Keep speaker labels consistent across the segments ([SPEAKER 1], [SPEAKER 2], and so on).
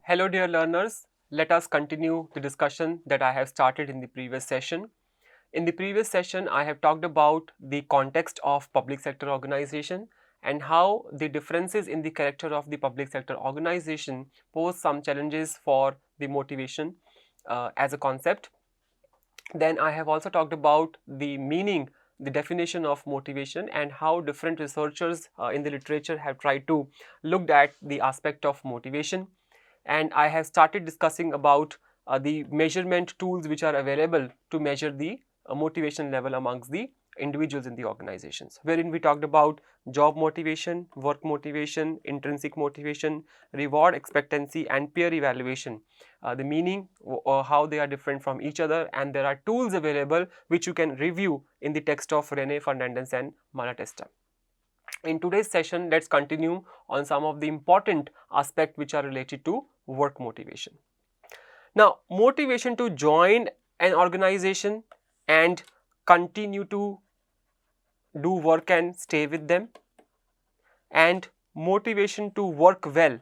[SPEAKER 1] Hello dear learners, let us continue the discussion that I have started in the previous session. In the previous session, I have talked about the context of public sector organization and how the differences in the character of the public sector organization pose some challenges for the motivation as a concept. Then I have also talked about the meaning, the definition of motivation and how different researchers in the literature have tried to look at the aspect of motivation. And I have started discussing about the measurement tools which are available to measure the motivation level amongst the individuals in the organizations, wherein we talked about job motivation, work motivation, intrinsic motivation, reward expectancy and peer evaluation, the meaning or how they are different from each other, and there are tools available which you can review in the text of Rene Fernandez and Malatesta. In today's session, let's continue on some of the important aspects which are related to work motivation. Now, motivation to join an organization and continue to do work and stay with them, and motivation to work well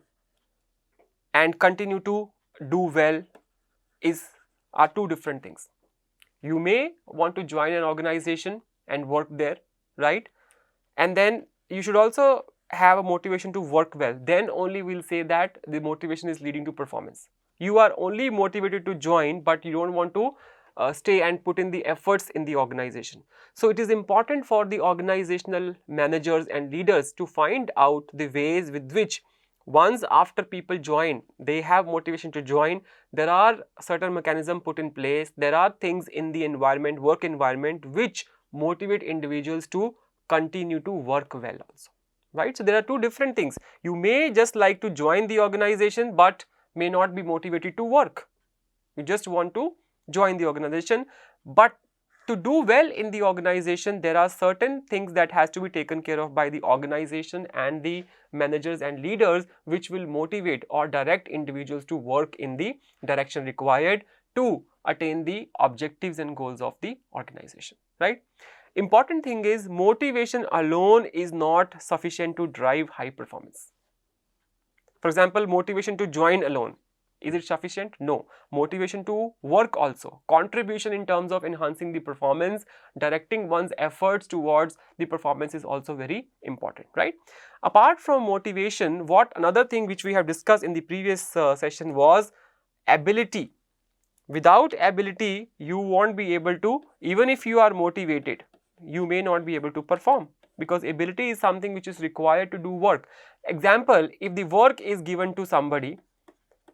[SPEAKER 1] and continue to do well are two different things. You may want to join an organization and work there, right? And then you should also have a motivation to work well. Then only we'll say that the motivation is leading to performance. You are only motivated to join, but you don't want to stay and put in the efforts in the organization. So it is important for the organizational managers and leaders to find out the ways with which once after people join, they have motivation to join, there are certain mechanisms put in place, there are things in the environment, work environment, which motivate individuals to continue to work well also, right? So there are two different things. You may just like to join the organization but may not be motivated to work. You just want to join the organization, but to do well in the organization, there are certain things that has to be taken care of by the organization and the managers and leaders, which will motivate or direct individuals to work in the direction required to attain the objectives and goals of the organization, right? Important thing is, motivation alone is not sufficient to drive high performance. For example, motivation to join alone, is it sufficient? No. Motivation to work also, contribution in terms of enhancing the performance, directing one's efforts towards the performance is also very important, right? Apart from motivation, another thing which we have discussed in the previous session was ability. Without ability, you won't be able to, even if you are motivated, you may not be able to perform, because ability is something which is required to do work. Example, if the work is given to somebody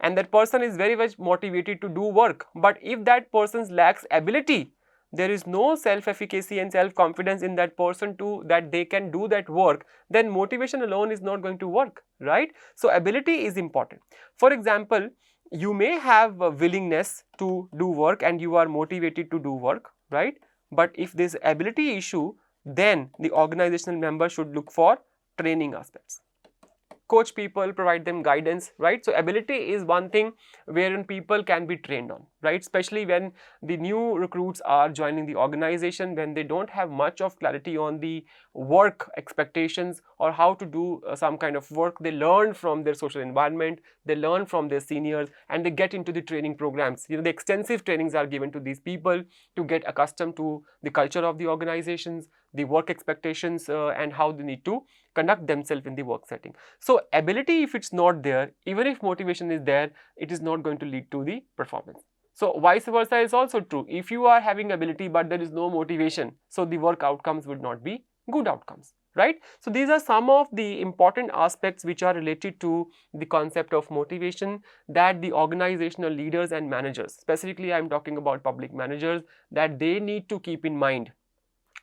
[SPEAKER 1] and that person is very much motivated to do work, but if that person lacks ability, there is no self-efficacy and self-confidence in that person that they can do that work, then motivation alone is not going to work, right? So ability is important. For example, you may have a willingness to do work and you are motivated to do work, right? But if there is ability issue, then the organizational member should look for training aspects. Coach people, provide them guidance, right? So ability is one thing wherein people can be trained on, right? Especially when the new recruits are joining the organization, when they don't have much of clarity on the work expectations or how to do some kind of work. They learn from their social environment, they learn from their seniors, and they get into the training programs. The extensive trainings are given to these people to get accustomed to the culture of the organizations, the work expectations, and how they need to conduct themselves in the work setting. So ability, if it's not there, even if motivation is there, it is not going to lead to the performance. So vice versa is also true. If you are having ability but there is no motivation, so the work outcomes would not be good outcomes, right? So these are some of the important aspects which are related to the concept of motivation that the organizational leaders and managers, specifically I am talking about public managers, that they need to keep in mind,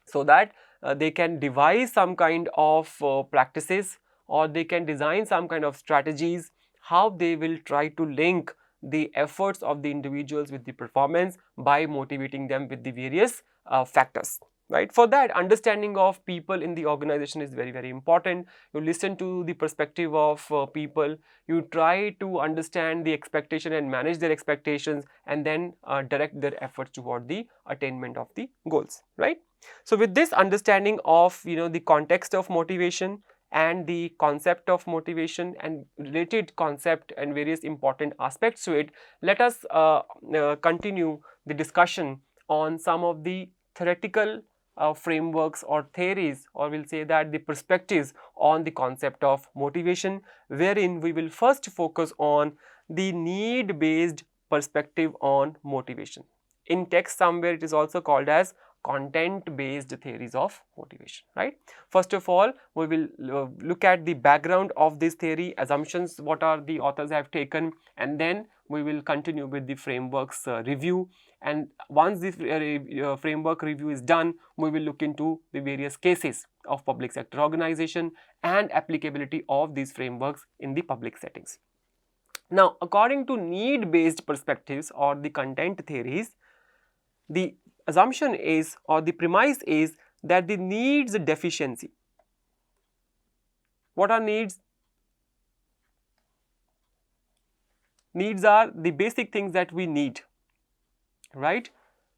[SPEAKER 1] so that they can devise some kind of practices, or they can design some kind of strategies, how they will try to link the efforts of the individuals with the performance by motivating them with the various factors, right? For that, understanding of people in the organization is very, very important. You listen to the perspective of people, you try to understand the expectation and manage their expectations, and then direct their efforts toward the attainment of the goals, right? So with this understanding of the context of motivation and the concept of motivation and related concept and various important aspects to it, let us continue the discussion on some of the theoretical frameworks or theories, or we'll say that the perspectives on the concept of motivation, wherein we will first focus on the need-based perspective on motivation. In text somewhere it is also called as content-based theories of motivation, right? First of all, we will look at the background of this theory, assumptions, what are the authors have taken, and then we will continue with the frameworks review. And once the framework review is done, we will look into the various cases of public sector organization and applicability of these frameworks in the public settings. Now, according to need-based perspectives or the content theories, the assumption is, or the premise is, that the needs deficiency. What are needs? Needs are the basic things that we need, right?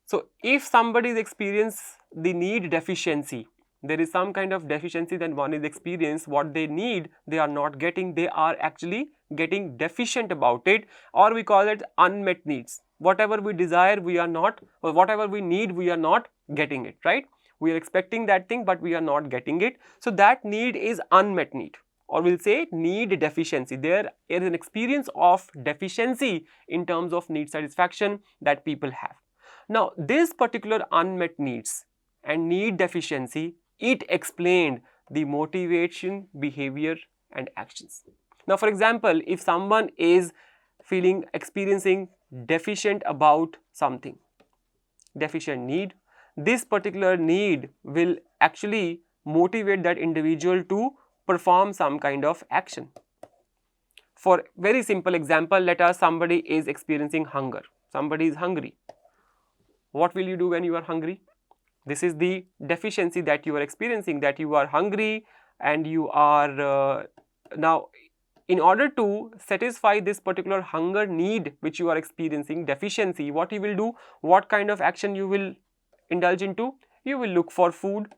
[SPEAKER 1] So, if somebody is experiencing the need deficiency, there is some kind of deficiency that one is experiencing, what they need they are not getting, they are actually getting deficient about it, or we call it unmet needs. Whatever we desire we are not, or whatever we need we are not getting it, right? We are expecting that thing but we are not getting it. So, that need is unmet need, or we'll say need deficiency. There is an experience of deficiency in terms of need satisfaction that people have. Now, this particular unmet needs and need deficiency, it explained the motivation, behavior and actions. Now, for example, if someone is experiencing deficient about something, deficient need, this particular need will actually motivate that individual to perform some kind of action. For very simple example, let us somebody is experiencing hunger, somebody is hungry. What will you do when you are hungry? This is the deficiency that you are experiencing, that you are hungry and you are now, in order to satisfy this particular hunger need which you are experiencing, deficiency, what you will do, what kind of action you will indulge into? You will look for food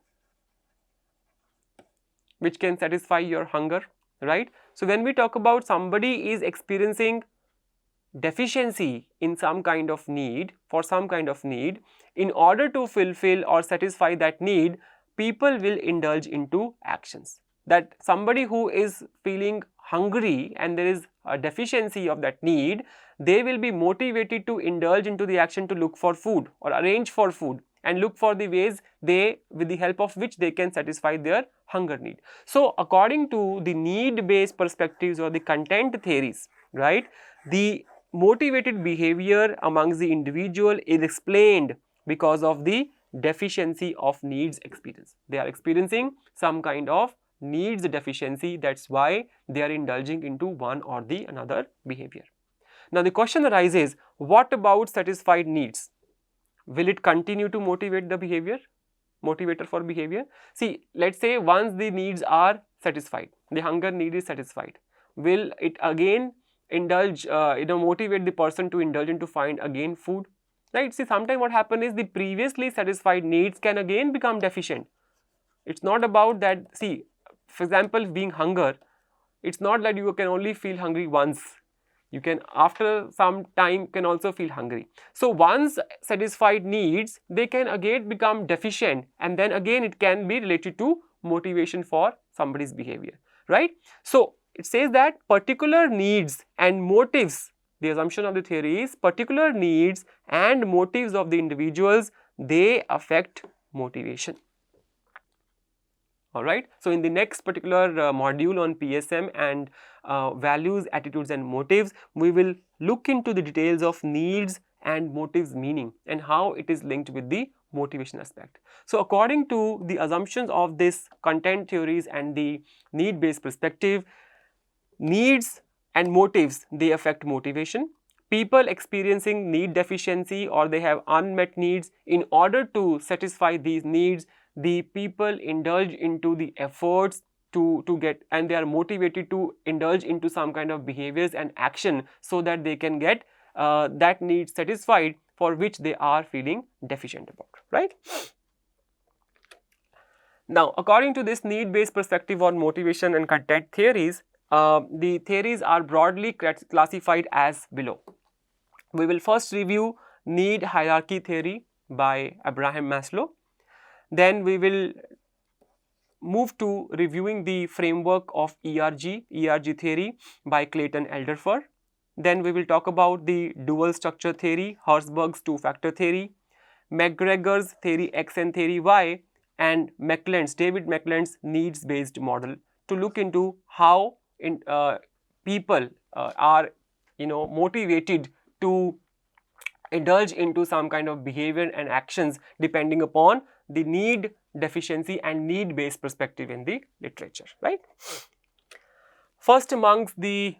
[SPEAKER 1] which can satisfy your hunger, right? So, when we talk about somebody is experiencing deficiency in some kind of need, for some kind of need, in order to fulfill or satisfy that need, people will indulge into actions. That somebody who is feeling hungry and there is a deficiency of that need, they will be motivated to indulge into the action to look for food or arrange for food and look for the ways with the help of which they can satisfy their hunger need. So, according to the need-based perspectives or the content theories, right, the motivated behavior amongst the individual is explained because of the deficiency of needs experience. They are experiencing some kind of needs deficiency, that's why they are indulging into one or the another behavior. Now, the question arises, what about satisfied needs? Will it continue to motivate the behavior, motivator for behavior? See, let's say once the needs are satisfied, the hunger need is satisfied, will it again indulge, motivate the person to indulge and to find again food, right? See, sometimes what happens is the previously satisfied needs can again become deficient. It's not about that. See, for example, being hunger, it's not that you can only feel hungry once. You can, after some time, can also feel hungry. So, once satisfied needs, they can again become deficient, and then again it can be related to motivation for somebody's behavior, right? So, it says that particular needs and motives, the assumption of the theory is particular needs and motives of the individuals, they affect motivation. Alright. So, in the next particular module on PSM and values, attitudes and motives, we will look into the details of needs and motives meaning and how it is linked with the motivation aspect. So, according to the assumptions of this content theories and the need-based perspective, needs and motives, they affect motivation. People experiencing need deficiency or they have unmet needs, in order to satisfy these needs, the people indulge into the efforts to get, and they are motivated to indulge into some kind of behaviors and action so that they can get that need satisfied for which they are feeling deficient about, right? Now, according to this need-based perspective on motivation and content theories, the theories are broadly classified as below. We will first review need hierarchy theory by Abraham Maslow. Then we will move to reviewing the framework of ERG theory by Clayton Alderfer. Then we will talk about the dual structure theory, Herzberg's two-factor theory, McGregor's theory X and theory Y, and David Mackland's needs-based model, to look into how people are motivated to indulge into some kind of behavior and actions depending upon the need, deficiency and need-based perspective in the literature, right? First amongst the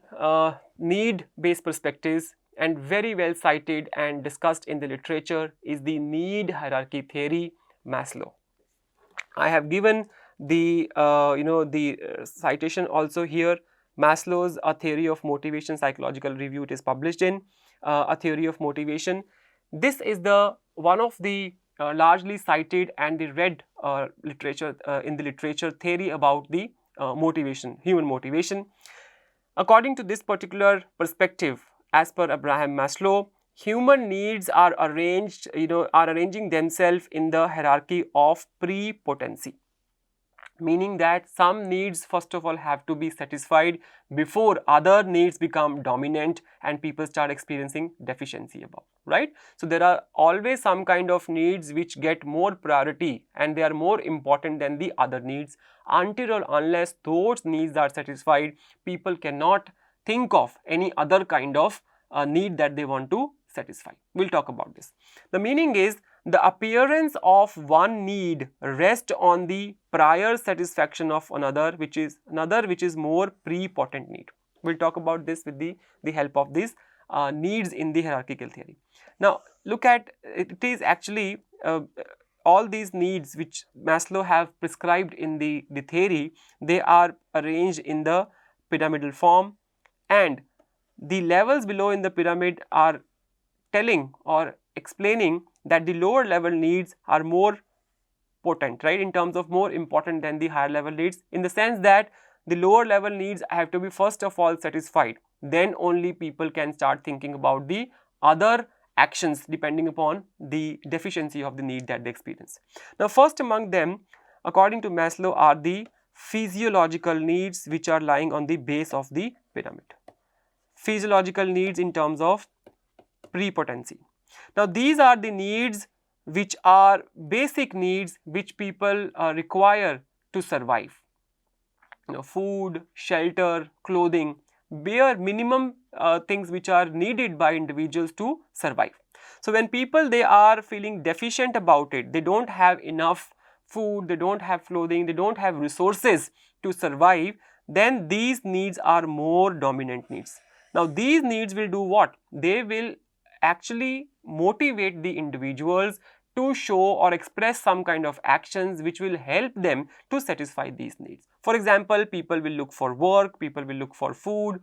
[SPEAKER 1] need-based perspectives, and very well cited and discussed in the literature, is the need hierarchy theory, Maslow. I have given the citation also here. Maslow's A Theory of Motivation, Psychological Review, it is published in A Theory of Motivation. This is the one of the largely cited and the read literature in the literature theory about the motivation, human motivation. According to this particular perspective, as per Abraham Maslow, human needs are arranging themselves in the hierarchy of prepotency, meaning that some needs first of all have to be satisfied before other needs become dominant and people start experiencing deficiency above, right? So there are always some kind of needs which get more priority and they are more important than the other needs. Until or unless those needs are satisfied, people cannot think of any other kind of need that they want to satisfy. We'll talk about this. The meaning is, the appearance of one need rests on the prior satisfaction of another, which is more prepotent need. We'll talk about this with the help of these needs in the hierarchical theory. Now, look at it is actually all these needs which Maslow have prescribed in the theory, they are arranged in the pyramidal form, and the levels below in the pyramid are telling or explaining that the lower level needs are more potent, right, in terms of more important than the higher level needs, in the sense that the lower level needs have to be first of all satisfied, then only people can start thinking about the other actions depending upon the deficiency of the need that they experience. Now, first among them, according to Maslow, are the physiological needs which are lying on the base of the pyramid. Physiological needs in terms of prepotency. Now, these are the needs which are basic needs which people require to survive. Food, shelter, clothing, bare minimum things which are needed by individuals to survive. So, when people they are feeling deficient about it, they don't have enough food, they don't have clothing, they don't have resources to survive, then these needs are more dominant needs. Now, these needs will do what? They will actually motivate the individuals to show or express some kind of actions which will help them to satisfy these needs. For example, people will look for work, people will look for food,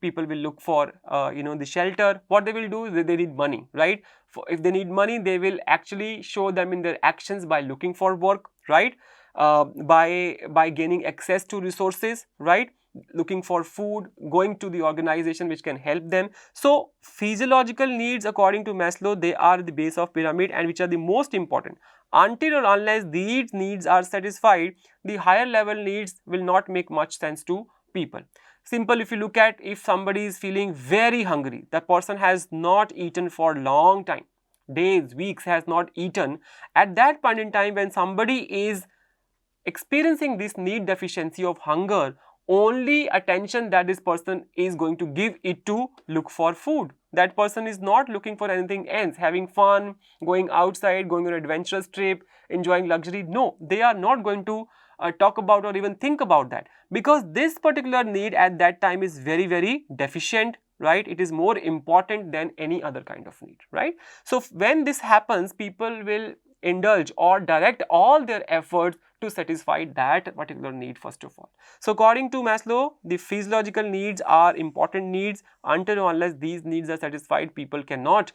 [SPEAKER 1] people will look for the shelter. What they will do is they need money, right? If they need money, they will actually show them in their actions by looking for work, right? By gaining access to resources, right? Looking for food, going to the organization which can help them. So, physiological needs according to Maslow, they are the base of pyramid and which are the most important. Until or unless these needs are satisfied, the higher level needs will not make much sense to people. Simple, if you look at, if somebody is feeling very hungry, that person has not eaten for a long time, days, weeks has not eaten, at that point in time when somebody is experiencing this need deficiency of hunger, only attention that this person is going to give it to look for food. That person is not looking for anything else, having fun, going outside, going on an adventurous trip, enjoying luxury. No, they are not going to talk about or even think about that, because this particular need at that time is very, very deficient, right? It is more important than any other kind of need, right? So, when this happens, people will indulge or direct all their efforts to satisfy that particular need first of all. So, according to Maslow, the physiological needs are important needs. Until or unless these needs are satisfied, people cannot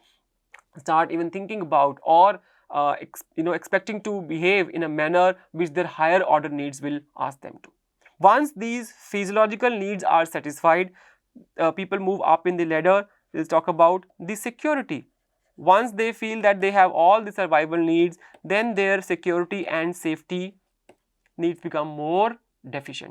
[SPEAKER 1] start even thinking about or expecting to behave in a manner which their higher order needs will ask them to. Once these physiological needs are satisfied, people move up in the ladder. We'll talk about the security. Once they feel that they have all the survival needs, then their security and safety needs become more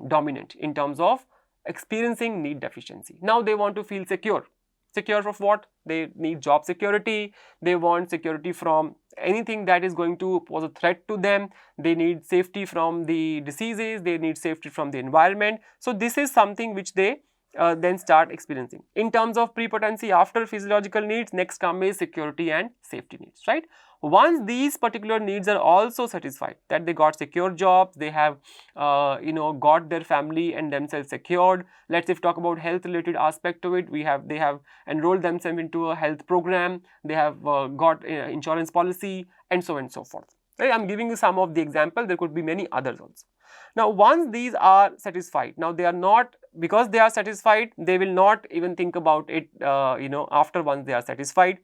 [SPEAKER 1] dominant in terms of experiencing need deficiency. Now they want to feel secure. Secure from what? They need job security, they want security from anything that is going to pose a threat to them, they need safety from the diseases, they need safety from the environment. So this is something which they then start experiencing. In terms of prepotency, after physiological needs, next come is security and safety needs, right? Once these particular needs are also satisfied, that they got secure jobs, they have got their family and themselves secured. Let's if talk about health related aspect to it, they have enrolled themselves into a health program, they have got insurance policy, and so on and so forth. Right? I'm giving you some of the example, there could be many others also. Now once these are satisfied, now they are not, because they are satisfied, they will not even think about it after once they are satisfied,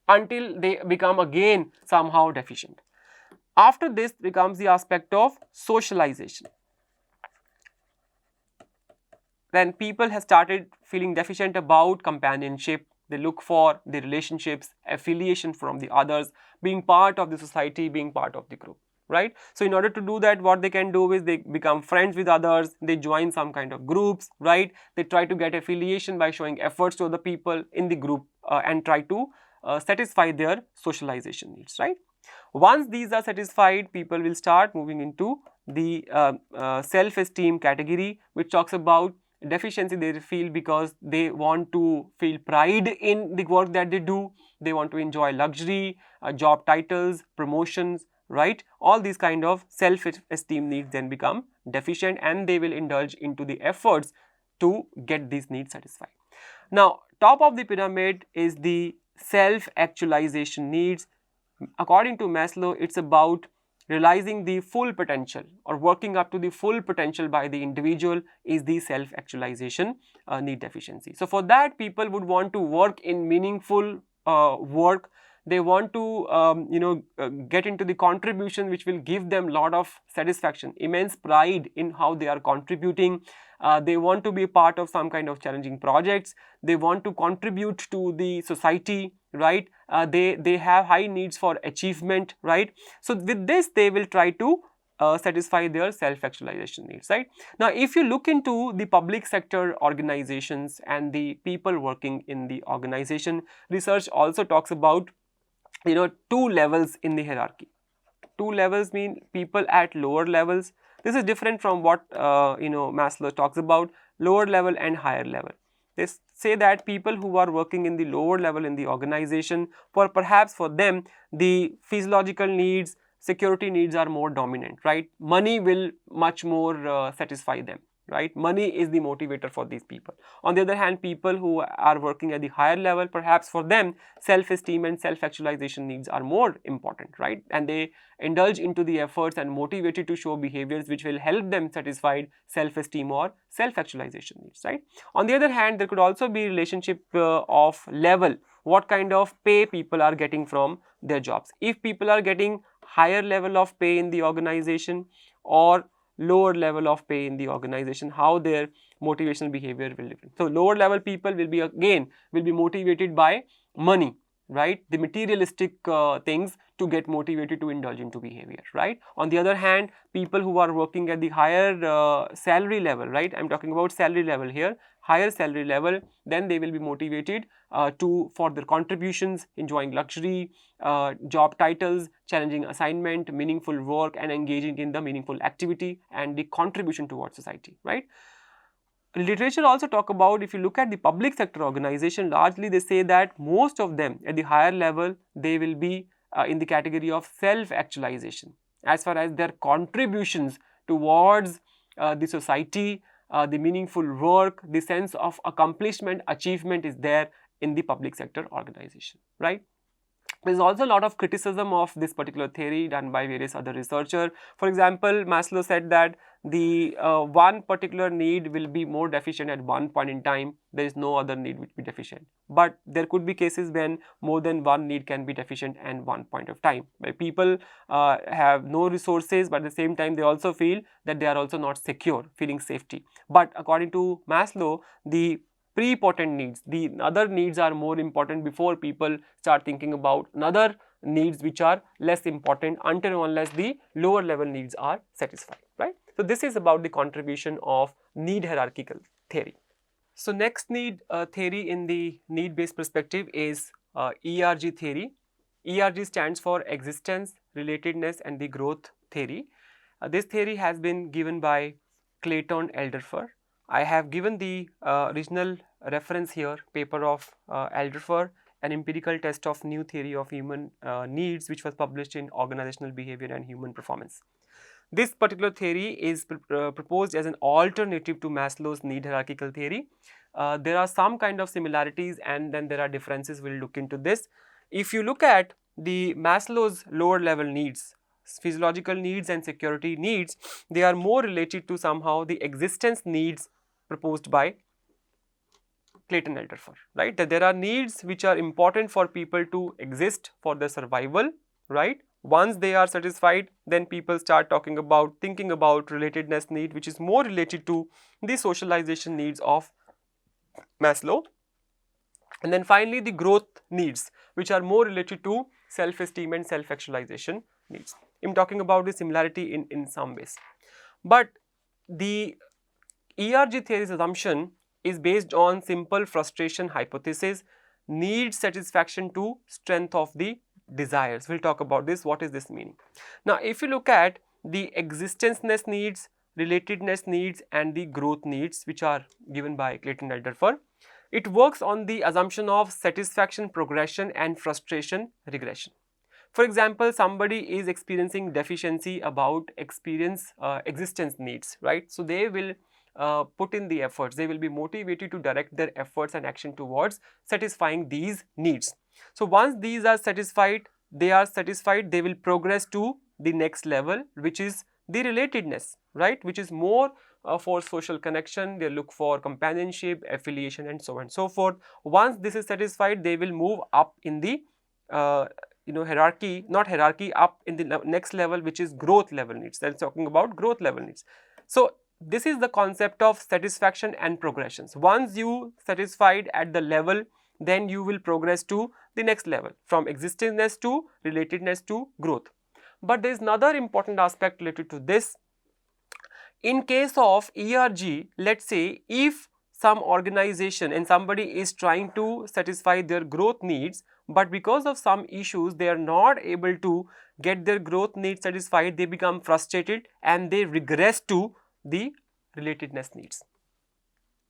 [SPEAKER 1] until they become again somehow deficient. After this becomes the aspect of socialization. Then people have started feeling deficient about companionship. They look for the relationships, affiliation from the others, being part of the society, being part of the group, right? So in order to do that, what they can do is they become friends with others, they join some kind of groups, right? They try to get affiliation by showing efforts to other people in the group and try to satisfy their socialization needs, right? Once these are satisfied, people will start moving into the self-esteem category, which talks about deficiency they feel because they want to feel pride in the work that they do, they want to enjoy luxury, job titles, promotions, right? All these kind of self-esteem needs then become deficient, and they will indulge into the efforts to get these needs satisfied. Now, top of the pyramid is the self-actualization needs. According to Maslow, it's about realizing the full potential or working up to the full potential by the individual is the self-actualization need deficiency. So for that, people would want to work in meaningful work. They want to get into the contribution which will give them lot of satisfaction, immense pride in how they are contributing. They want to be a part of some kind of challenging projects. They want to contribute to the society, right? They have high needs for achievement, right? So with this, they will try to satisfy their self-actualization needs, right? Now, if you look into the public sector organizations and the people working in the organization, research also talks about two levels in the hierarchy. Two levels mean people at lower levels. This is different from what Maslow talks about, lower level and higher level. They say that people who are working in the lower level in the organization, perhaps for them, the physiological needs, security needs are more dominant, right? Money will much more satisfy them, right? Money is the motivator for these people. On the other hand, people who are working at the higher level, perhaps for them, self-esteem and self-actualization needs are more important, right? And they indulge into the efforts and motivated to show behaviors which will help them satisfy self-esteem or self-actualization needs, right? On the other hand, there could also be relationship of level, what kind of pay people are getting from their jobs. If people are getting higher level of pay in the organization or lower level of pay in the organization, how their motivational behavior will differ. So lower level people will be motivated by money, right? The materialistic things to get motivated to indulge into behavior, right? On the other hand, people who are working at the higher salary level, right? I'm talking about salary level here, higher salary level, then they will be motivated for their contributions, enjoying luxury, job titles, challenging assignment, meaningful work, and engaging in the meaningful activity and the contribution towards society, right? Literature also talk about, if you look at the public sector organization, largely they say that most of them at the higher level, they will be in the category of self-actualization as far as their contributions towards the society, the meaningful work, the sense of accomplishment, achievement is there in the public sector organization, right? There is also a lot of criticism of this particular theory done by various other researchers. For example, Maslow said that the one particular need will be more deficient at one point in time, there is no other need which will be deficient. But there could be cases when more than one need can be deficient at one point of time, where people have no resources, but at the same time they also feel that they are also not secure, feeling safety. But according to Maslow, the pre-potent needs, the other needs are more important before people start thinking about another needs which are less important, until and unless the lower level needs are satisfied, right? So this is about the contribution of need hierarchical theory. So next need theory in the need based perspective is ERG theory. ERG stands for existence, relatedness and the growth theory. This theory has been given by Clayton Alderfer. I have given the original reference here, paper of Alderfer, an empirical test of new theory of human needs, which was published in Organizational Behavior and Human Performance. This particular theory is proposed as an alternative to Maslow's need hierarchical theory. There are some kind of similarities and then there are differences. We will look into this. If you look at the Maslow's lower level needs, physiological needs and security needs, they are more related to somehow the existence needs proposed by Clayton Alderfer, right? That there are needs which are important for people to exist for their survival, right? Once they are satisfied, then people start thinking about relatedness need, which is more related to the socialization needs of Maslow. And then finally the growth needs, which are more related to self-esteem and self-actualization needs. I am talking about the similarity in some ways. But the ERG theory's assumption is based on simple frustration hypothesis, need satisfaction to strength of the desires. We will talk about this, what is this meaning. Now, if you look at the existence-ness needs, relatedness needs and the growth needs, which are given by Clayton Alderfer, it works on the assumption of satisfaction progression and frustration regression. For example, somebody is experiencing deficiency about existence needs, right? So they will put in the efforts, they will be motivated to direct their efforts and action towards satisfying these needs. So once these are satisfied, they will progress to the next level, which is the relatedness, right? Which is more for social connection, they look for companionship, affiliation and so on and so forth. Once this is satisfied, they will move up in the up in the next level, which is growth level needs. That is talking about growth level needs. So this is the concept of satisfaction and progressions. Once you satisfied at the level, then you will progress to the next level, from existence to relatedness to growth. But there is another important aspect related to this. In case of ERG, let us say if some organization and somebody is trying to satisfy their growth needs, but because of some issues they are not able to get their growth needs satisfied, they become frustrated and they regress to the relatedness needs,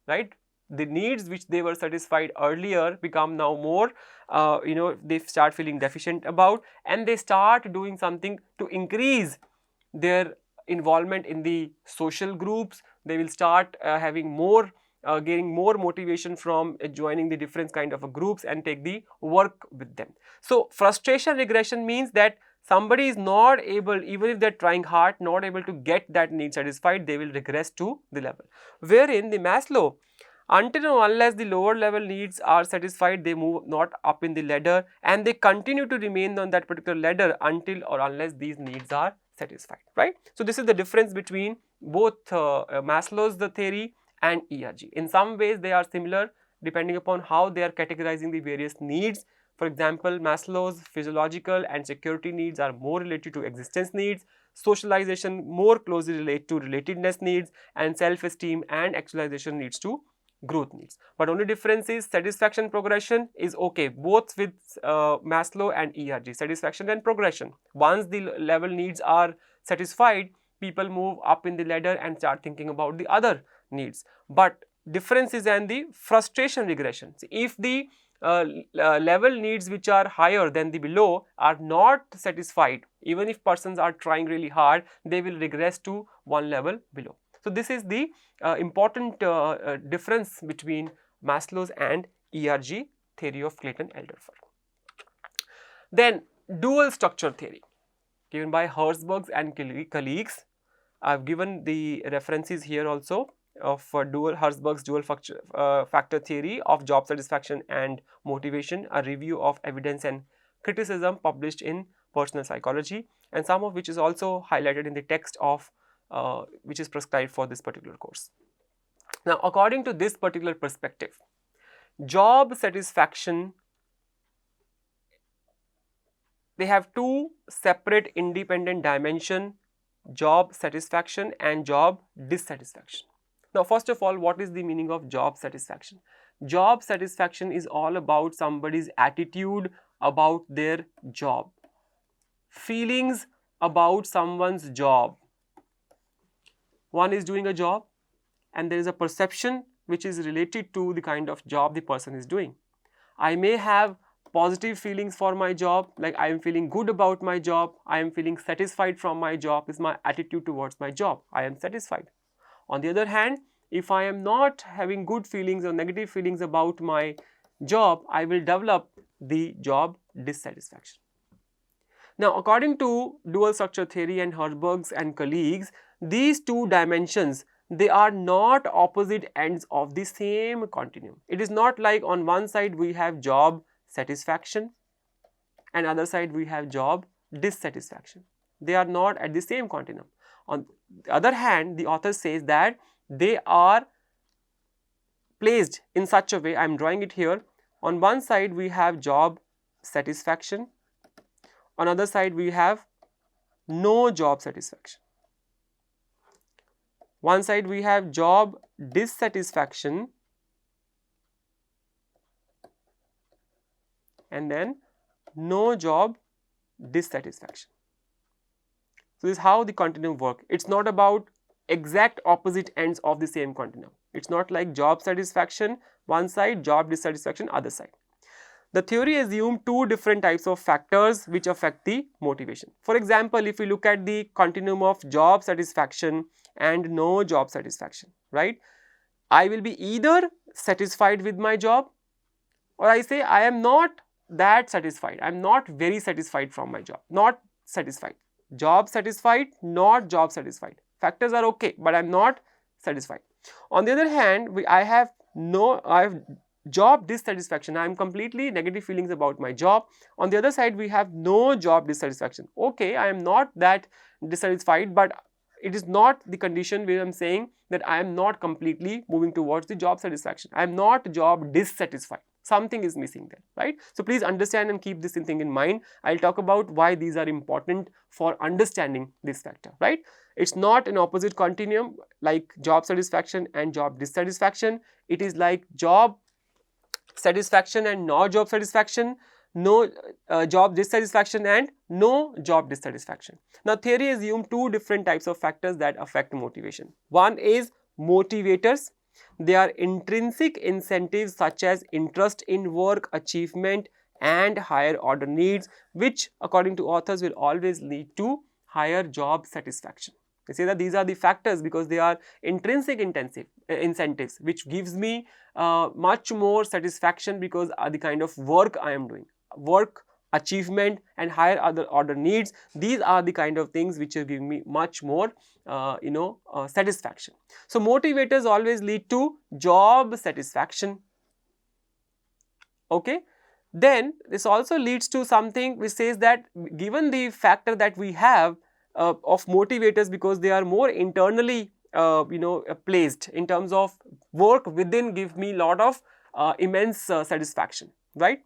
[SPEAKER 1] right? The needs which they were satisfied earlier become now more, they start feeling deficient about, and they start doing something to increase their involvement in the social groups. They will start having more, gaining more motivation from joining the different kind of groups and take the work with them. So frustration regression means that somebody is not able, even if they are trying hard, not able to get that need satisfied, they will regress to the level. Wherein the Maslow, until or unless the lower level needs are satisfied, they move not up in the ladder and they continue to remain on that particular ladder until or unless these needs are satisfied, right? So this is the difference between both Maslow's theory and ERG. In some ways they are similar depending upon how they are categorizing the various needs. For example, Maslow's physiological and security needs are more related to existence needs, socialization more closely related to relatedness needs, and self-esteem and actualization needs to growth needs. But only difference is satisfaction progression is okay both with Maslow and ERG, satisfaction and progression. Once the level needs are satisfied, people move up in the ladder and start thinking about the other needs. But difference is in the frustration regression. So if the level needs which are higher than the below are not satisfied, even if persons are trying really hard, they will regress to one level below. So this is the important difference between Maslow's and ERG theory of Clayton Alderfer. Then dual structure theory given by Herzberg and colleagues. I've given the references here also of Herzberg's dual factor theory of job satisfaction and motivation, a review of evidence and criticism published in Personal Psychology, and some of which is also highlighted in the text of which is prescribed for this particular course. Now, according to this particular perspective, job satisfaction, they have two separate independent dimensions: job satisfaction and job dissatisfaction. Now, first of all, what is the meaning of job satisfaction? Job satisfaction is all about somebody's attitude about their job, feelings about someone's job. One is doing a job and there is a perception which is related to the kind of job the person is doing. I may have positive feelings for my job, like I am feeling good about my job, I am feeling satisfied from my job, is my attitude towards my job, I am satisfied. On the other hand, if I am not having good feelings or negative feelings about my job, I will develop the job dissatisfaction. Now, according to dual structure theory and Herzberg's and colleagues, these two dimensions, they are not opposite ends of the same continuum. It is not like on one side we have job satisfaction and other side we have job dissatisfaction. They are not at the same continuum. On the other hand, the author says that they are placed in such a way, I am drawing it here. On one side we have job satisfaction, on other side we have no job satisfaction. One side we have job dissatisfaction and then no job dissatisfaction. So, this is how the continuum works. It is not about exact opposite ends of the same continuum. It is not like job satisfaction one side, job dissatisfaction other side. The theory assumes two different types of factors which affect the motivation. For example, if we look at the continuum of job satisfaction and no job satisfaction, right? I will be either satisfied with my job or I say I am not that satisfied, I am not very satisfied from my job, not satisfied. Job satisfied, not job satisfied. Factors are okay, but I am not satisfied. On the other hand, I have job dissatisfaction. I am completely negative feelings about my job. On the other side, we have no job dissatisfaction. Okay, I am not that dissatisfied, but it is not the condition where I am saying that I am not completely moving towards the job satisfaction. I am not job dissatisfied. Something is missing there, right? So, please understand and keep this thing in mind. I will talk about why these are important for understanding this factor, right? It is not an opposite continuum like job satisfaction and job dissatisfaction. It is like job satisfaction and no job satisfaction, no job dissatisfaction and no job dissatisfaction. Now, theory assumes two different types of factors that affect motivation. One is motivators. They are intrinsic incentives such as interest in work, achievement and higher order needs, which according to authors will always lead to higher job satisfaction. They say that these are the factors because they are intrinsic incentives which gives me much more satisfaction because the kind of work I am doing. Work, achievement and higher other order needs, these are the kind of things which are giving me much more satisfaction. So, motivators always lead to job satisfaction. Okay. Then this also leads to something which says that given the factor that we have of motivators, because they are more internally placed in terms of work within, give me lot of immense satisfaction, right?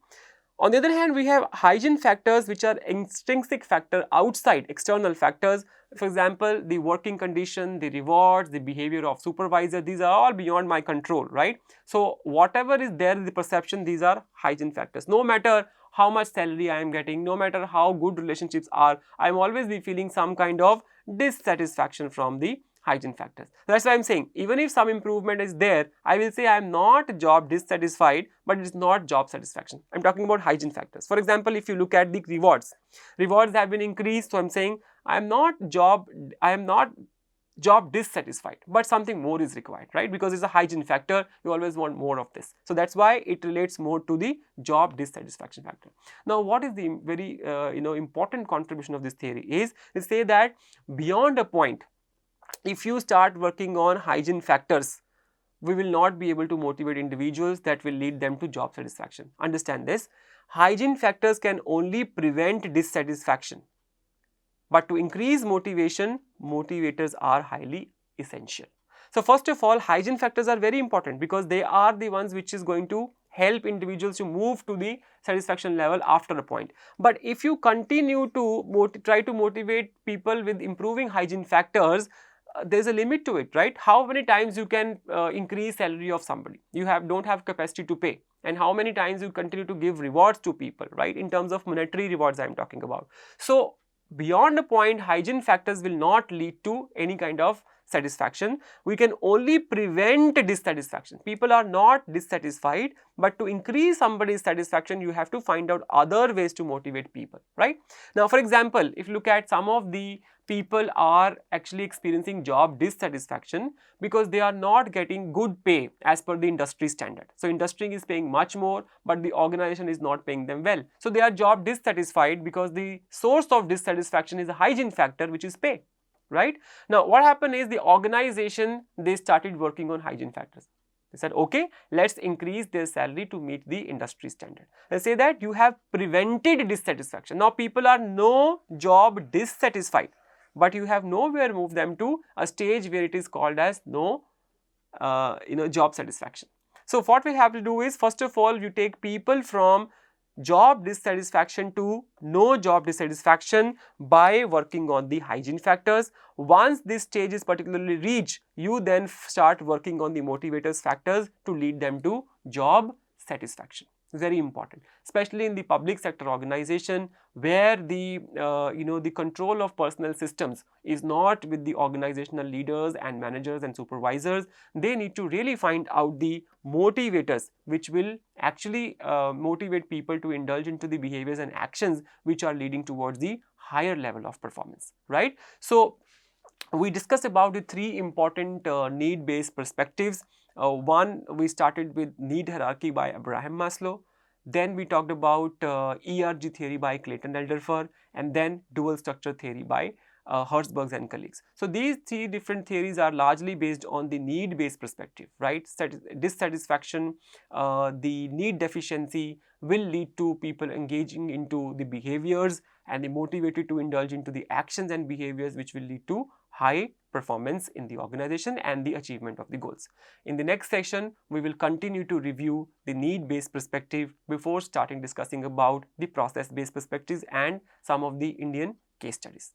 [SPEAKER 1] On the other hand, we have hygiene factors which are intrinsic factor outside external factors. For example, the working condition, the rewards, the behavior of supervisor, these are all beyond my control, right? So, whatever is there in the perception, these are hygiene factors. No matter how much salary I am getting, no matter how good relationships are, I am always be feeling some kind of dissatisfaction from the hygiene factors. That is why I am saying even if some improvement is there, I will say I am not job dissatisfied, but it is not job satisfaction. I am talking about hygiene factors. For example, if you look at the rewards have been increased. So, I am saying I am not job dissatisfied, but something more is required, right? Because it is a hygiene factor, you always want more of this. So, that is why it relates more to the job dissatisfaction factor. Now, what is the very important contribution of this theory is, they say that beyond a point, if you start working on hygiene factors, we will not be able to motivate individuals that will lead them to job satisfaction. Understand this. Hygiene factors can only prevent dissatisfaction, but to increase motivation, motivators are highly essential. So first of all, hygiene factors are very important because they are the ones which is going to help individuals to move to the satisfaction level after a point. But if you continue to try to motivate people with improving hygiene factors, there's a limit to it, right? How many times you can increase salary of somebody? You don't have capacity to pay. And how many times you continue to give rewards to people, right? In terms of monetary rewards, I'm talking about. So beyond a point, hygiene factors will not lead to any kind of satisfaction. We can only prevent dissatisfaction. People are not dissatisfied, but to increase somebody's satisfaction, you have to find out other ways to motivate people, right? Now, for example, if you look at some of the people are actually experiencing job dissatisfaction because they are not getting good pay as per the industry standard. So industry is paying much more, but the organization is not paying them well. So they are job dissatisfied because the source of dissatisfaction is a hygiene factor, which is pay, right? Now what happened is the organization, they started working on hygiene factors. They said, okay, let's increase their salary to meet the industry standard. They say that you have prevented dissatisfaction. Now people are no job dissatisfied, but you have nowhere moved them to a stage where it is called as no job satisfaction. So what we have to do is, first of all, you take people from job dissatisfaction to no job dissatisfaction by working on the hygiene factors. Once this stage is particularly reached, you then start working on the motivators factors to lead them to job satisfaction. Very important, especially in the public sector organization where the the control of personnel systems is not with the organizational leaders and managers and supervisors. They need to really find out the motivators which will actually motivate people to indulge into the behaviors and actions which are leading towards the higher level of performance, right? So we discussed about the three important need-based perspectives. One, we started with need hierarchy by Abraham Maslow. Then we talked about ERG theory by Clayton Alderfer, and then dual structure theory by Hertzberg and colleagues. So these three different theories are largely based on the need-based perspective, right? Dissatisfaction, the need deficiency will lead to people engaging into the behaviors and they motivated to indulge into the actions and behaviors which will lead to high performance in the organization and the achievement of the goals. In the next section, we will continue to review the need-based perspective before starting discussing about the process-based perspectives and some of the Indian case studies.